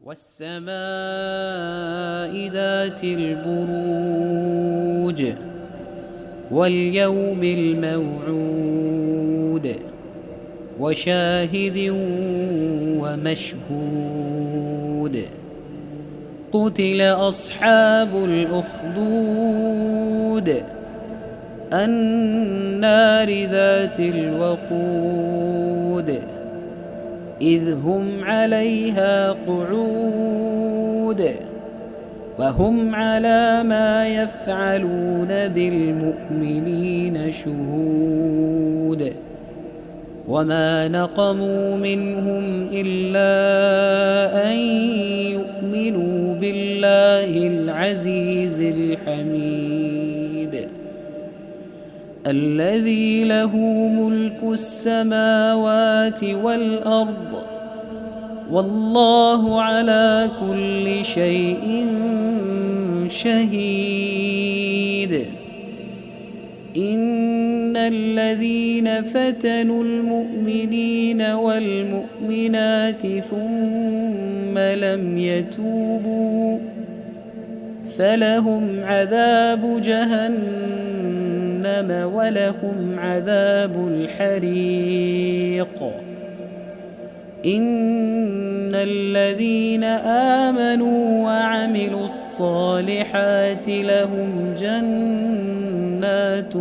والسماء ذات البروج واليوم الموعود وشاهد ومشهود قتل أصحاب الأخدود النار ذات الوقود إذ هم عليها قعود وهم على ما يفعلون بالمؤمنين شهود وما نقموا منهم إلا أن يؤمنوا بالله العزيز الحميد الذي له ملك السماوات والأرض والله على كل شيء شهيد إن الذين فتنوا المؤمنين والمؤمنات ثم لم يتوبوا فلهم عذاب جهنم ولهم عذاب الحريق إن الذين آمنوا وعملوا الصالحات لهم جنات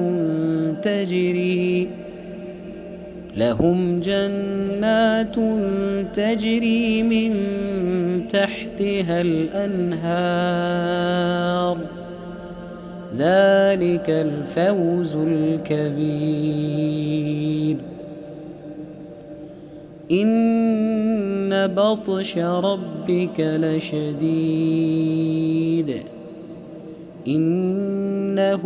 تجري من تحتها الأنهار ذلك الفوز الكبير إن بطش ربك لشديد إنه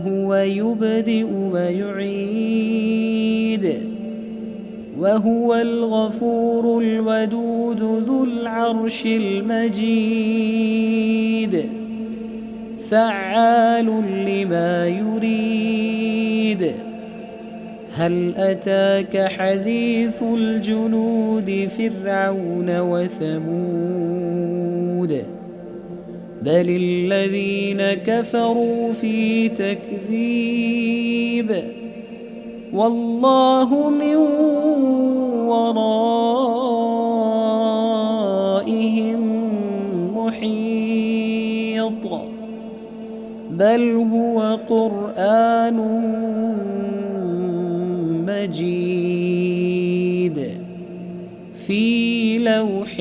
هو يبدئ ويعيد وهو الغفور الودود ذو العرش المجيد فعال لما يريد هل أتاك حديث الجنود فرعون وثمود بل الذين كفروا في تكذيب والله من ورائهم محيط بل هو قرآن مجيد في لوح